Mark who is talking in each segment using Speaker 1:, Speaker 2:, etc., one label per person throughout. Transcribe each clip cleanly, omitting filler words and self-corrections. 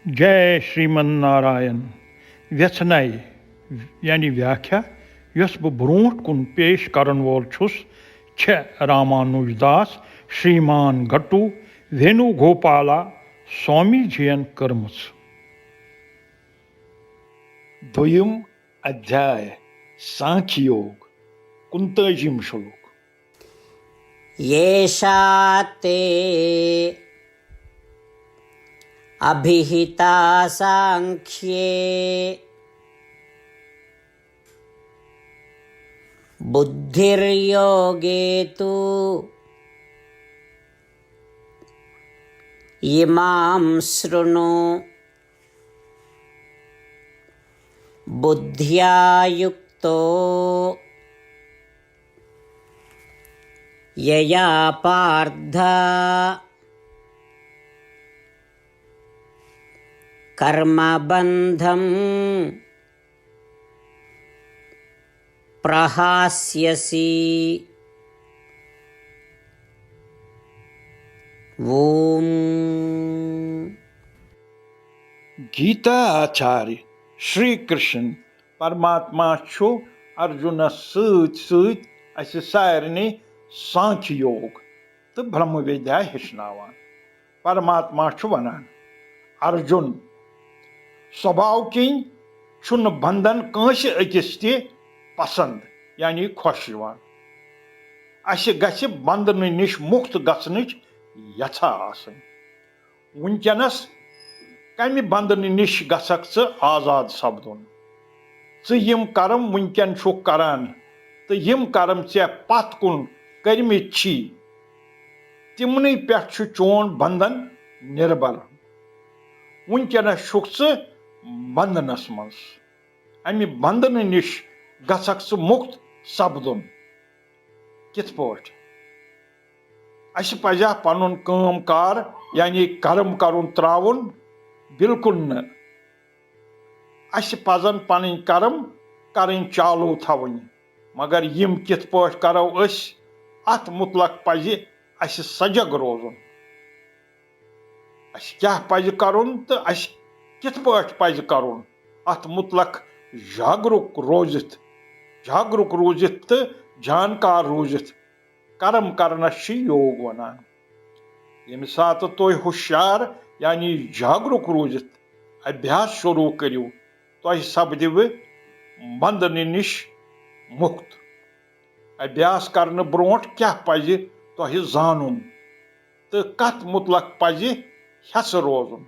Speaker 1: जय श्रीमन नारायण व्यथनाई यानी व्याख्या यस बह ब्रोट कुन पेश करन वोल छुस छ रामानुजदास श्रीमान घट्टू वेणुगोपाला स्वामी जीयन कर्मच।
Speaker 2: द्वयम अध्याय सांख्य योग 29 श्लोक।
Speaker 3: येषा ते अभिहिता सांख्ये बुद्धिर्योगे तु इमां शृणु बुद्ध्या युक्तो यया पार्थ कर्मबन्धं प्रहास्यसि। ओम।
Speaker 2: गीता आचार्य श्री कृष्ण परमात्मा छु अर्जुन सत सारे सांख्य योग तो ब्रह्म विद्या हेचनावान। परमात्मा छु वनान अर्जुन स्वभाव किन छुन बंधन कंस अकिस ते पसंद यानी खुश यवान। असे गछ बंधन निश मुक्त गछनच यथा आसन। वुनकनस कमि बंधन निश गछक च आजाद सपदुन। च यम करम वुनकन छु करान तो यम करम चे पत कुन करमित छी तिमने पेठ छु चोन बंधन निर्भर। वुनकनस छुक च बंधनस मज अमि बंधन निश गछक च मुक्त सपदुन। कित पट अस पजा पनुन काम कार यानी कर्म करुन त्रावुन बिल्कुल न। अस पजन पन कर्म करन चालू थवन मगर यम कित पट करो अस अत मुतलक पज अस सजग रोजुन। अस क्या पज करुन तो अस कित पट पज करुन अत मुतलक जागरूक रोजित तो जानकार रोजित कर्म करनस योग वनान। यम सात तुह हुशियार यानी जागरूक रोजित अभ्यास शुरू करू तुह सपदिव बंधन निश मुक्त। अभ्यास करने ब्रोट क्या पज तुह जानून तो कत मुतलक पज हेस रोजुन।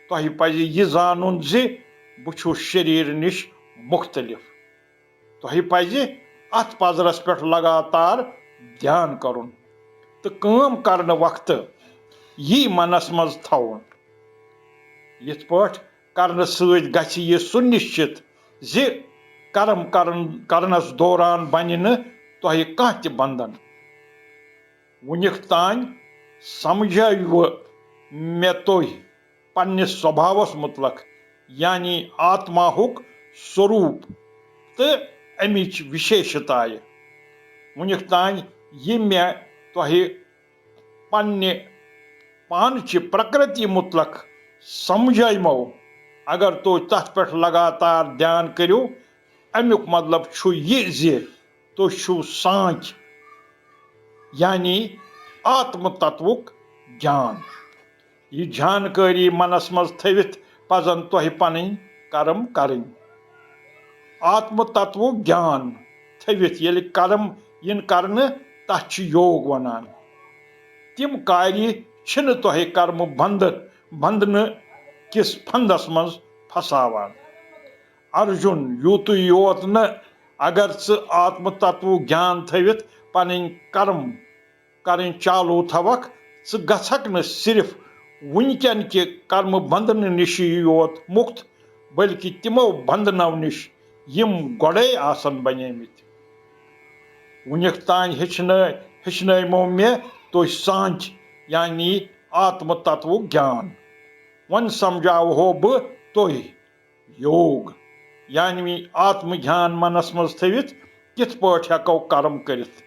Speaker 2: तुह पज यह जानून जे बु शरीर निश मुख्तलिफ। तुह पज अत पजरस पे लगातार ध्यान करुन तो काम करने वक्त यी मनस मज थवन। यिथ पट करने सत गछ यह सुनिश्चित जे कर्म करनस दौरान बन न तुह कह त बंधन। वुनिक तान समझाव मे तुह पन्निस स्वभावस मुतलक यानी आत्माहुक स्वरूप तो अमिच विशेषताय। वुनिक तान यह मे तुह पन्ने पानच प्रकृति मुतलक समझाइमो अगर तुह तथ पे लगातार ध्यान करू अमुक मतलब छु यह जे तुह छु सांख्य यानी आत्म तत्वुक ज्ञान। यह जानकारी मनस मज थवित पजन तुह पन कर्म करन। आत्म तत्व ज्ञान थवित ये कर्म इन करने तथ योग वनान। तिम कार्य छिन तुह कर्म बंधन किस फंदस मज फसावान। अर्जुन यूत योत न अगर च आत्म तत्व ज्ञान थवित पन कर्म करन चालू थवक च गछक न सिर्फ वुनकन के कर्म बंधन निश योत मुक्त बल्कि तिमो बंधनों निश यम गोड़े आसन बनेमित। वुनिक तान हेचनमो मे तुह सांख्य यानी आत्म तत्व ज्ञान। वन समझाव हो बह तुह योग यानी आत्म ज्ञान मनस मज थवित कित पट हेको कर्म करित।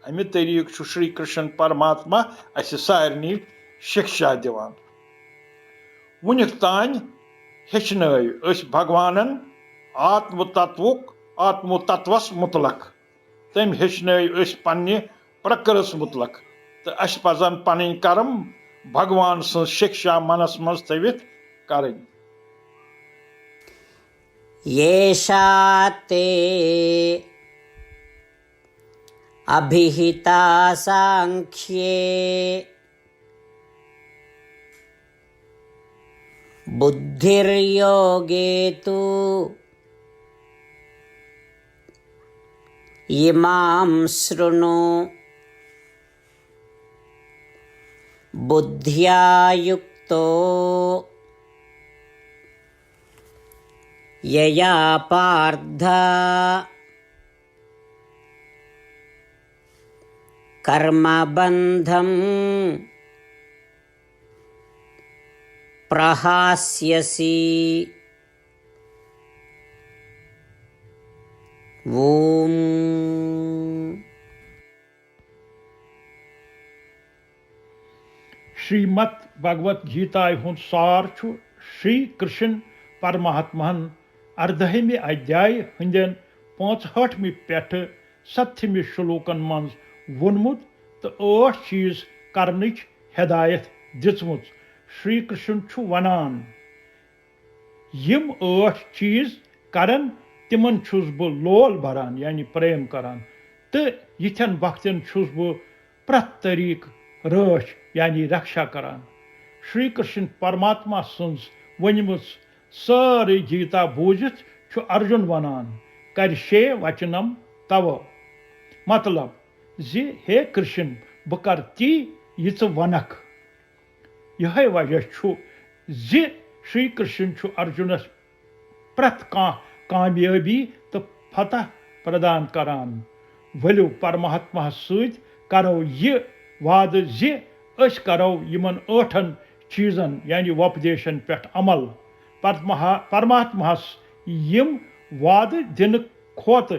Speaker 2: अमि तरीक श्री कृष्ण परमात्मा अस सारे शिक्षा दिवान। वुनिक तान हेचनय भगवानन आत्म तत्वस मुतलक तम हेचनय पन्ने प्रकृस मुतलक तो अस पजन पन कर्म भगवान सं शिक्षा मनस मज थवित करें।
Speaker 3: येषा ते अभिहिता सांख्ये बुद्धिर्योगे तु इमां शृणु बुद्ध्या युक्तो यया पार्थ कर्मबन्धं प्रहास्यसि। ओम।
Speaker 1: श्रीमद् भगवत गीता हुंद सार श्री कृष्ण परमात्मन 18वें अध्याय हंदन 65 पेठ 7वें श्लोकन मज वोनमुत तो 8 चीज करनिच हिदायत दिचमुत। श्री कृष्ण वनान यम 8 चीज करन तिमन छुस बह लोल भरान यानी प्रेम करान तो यिथन वक्तन छुस बह प्रत तरीक रच यानी रक्षा करान। श्री कृष्ण परमात्मा सन्स वनमुत सारी गीता बूझित अर्जुन वनान करशे वचनम तव मतलब जे हे कृष्ण बह कर ती यह वनक। यह वजह जे श्री कृष्ण अर्जुनस प्रत कामयाबी तो फतह प्रदान करान। वलो परमात्मा सत करो यह वाद जे अस करो यमन 8 चीजन यानी वपदेशन पे अमल। परमात्मास यम वाद दिन खोत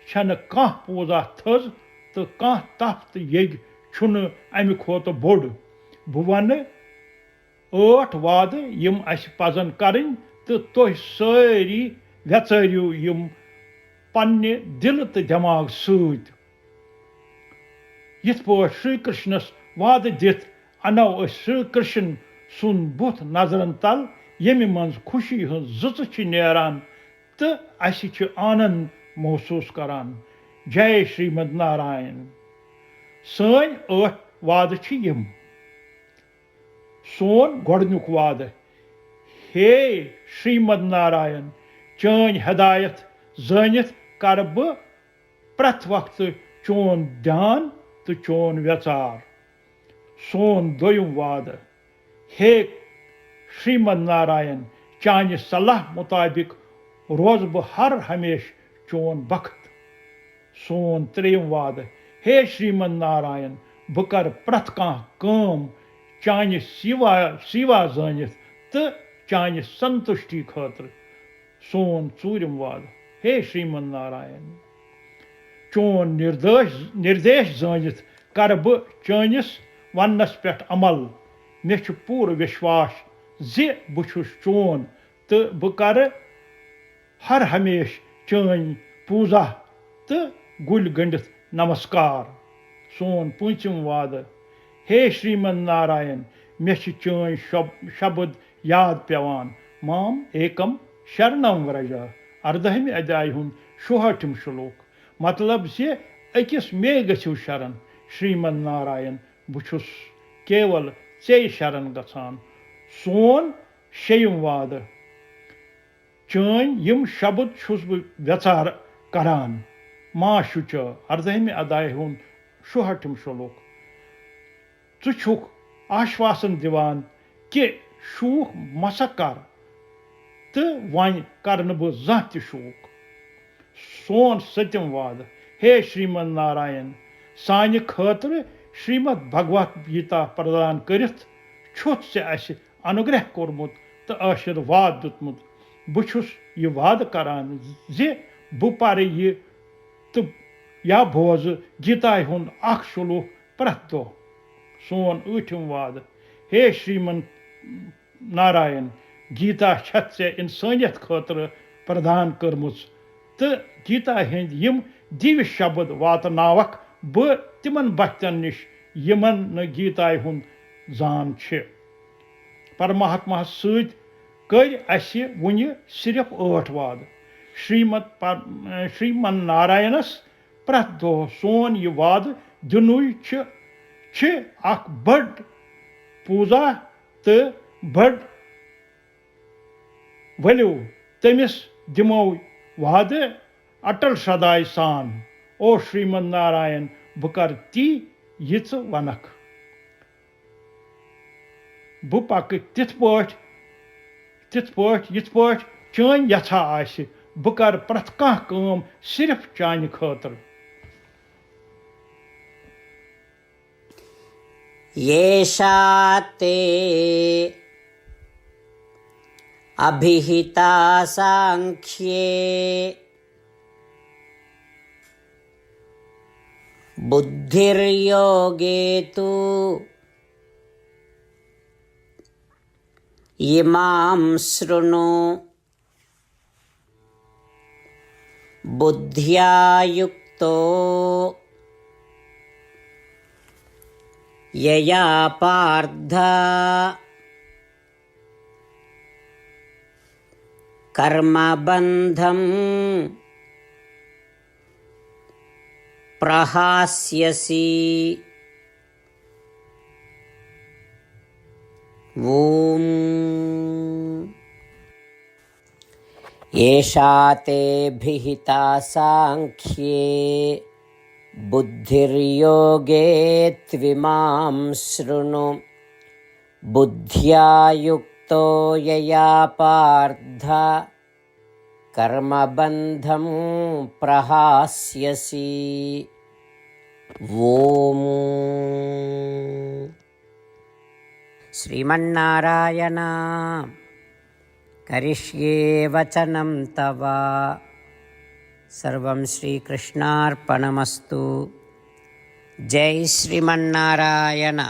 Speaker 1: छन कह पूजा थज तो कह तप तो यग छुन अमि खोत बोड़। बह वन 8 वाद यम अस पजन करें तो तुह सारी व्यचरियो यम पन्ने दिल तो दिमाग सत। यिथ पा श्री कृष्णस वाद दित अनो श्री कृष्ण सुन बुथ नजरन तल यमि मज खुशी हज जच नेरान तो अस आनंद महसूस करान। जय श्रीमद नारायण। सन 8 वाद यम। सोन गोडनुक वाद हे श्रीमद नारायण चन हिदायत जानित कर बह प्रत वक्त चोन ध्यान तो चोन व्यचार। सोन दोयम वाद हे श्रीमद नारायण चान सलाह मुताबिक रोज बह हर हमेश चोन बख्त। सोन त्रेयम वाद हे श्रीमद नारायण बह कर प्रत कम चान सिवा जानित तो चान संतुष्टि खातर। सोन चूरम वाद हे श्रीमद नारायण चोन निर्देश जानित कर बह चानिस वनस पे अमल। मे पूर विश्वास जे बह चोन तो बह कर हर हमेश चान पूजा तो गुल गंडित नमस्कार। सोन 5 वाद हे श्रीमद नारायण मे चान शब्द याद पेवान माम एकम शरणम व्रज 18वें अध्याय हुंद 66 श्लोक। मतलब जे अकिस मे गो शरण श्रीमद नारायण बह केवल चे शरण गसान। सोन 6 वाद चान यम शब्द बह व्यचार करान माँ शुच 18वें अध्याय हुंद 66 श्लोक। छुक आश्वासन दिवान कि शूख मसा कर तो वन कर बह जह त शूख। सोन 7 वाद हे श्रीमद नारायण सानि खातर श्रीमद भगवत गीता प्रदान करित छुत से अस अनुग्रह कोरमुत तो आशीर्वाद दुतमुत। बह यह वाद करान जे बह पर यह तो या बोज गीता हुंद 1 श्लोक प्रत दो। सोन 8 वाद हे श्रीमद नारायण गीता छत से इंसानियत खतर प्रदान कर्मुच तो गीता हंद यम दिव्य शब्द वातनावक ब तिमन बच्चन निश यमन न गीताय हुंद जान छे। परमात्मा सत कर असे वुनि सिर्फ 8 वाद श्रीमन नारायणस प्रत दो सोन यह वाद दिनुय छ अख बड़ पूजा तो बड़ वलियो तमिस दिमो वाद अटल सदाय सान ओ श्रीमन नारायण बह कर ती यिच वनक बह पक तिथ पाठ चान यथा आसि बह कर प्रथ कह काम सिर्फ चान खतर।
Speaker 3: येषा ते अभिहिता सांख्ये बुद्धिर्योगे तु इमां शृणु बुद्ध्या युक्तो यया पार्थ कर्मबन्धं प्रहास्यसि। ॐ येषा ते भिहिता सांख्ये बुद्धिर्योगे त्विमां शृणु बुद्ध्या युक्तो यया पार्थ कर्मबन्धं प्रहास्यसि। ॐ श्रीमन्नारायण करिष्ये वचनं तव। सर्वं श्रीकृष्णार्पणमस्तु। जय श्रीमन्नारायण।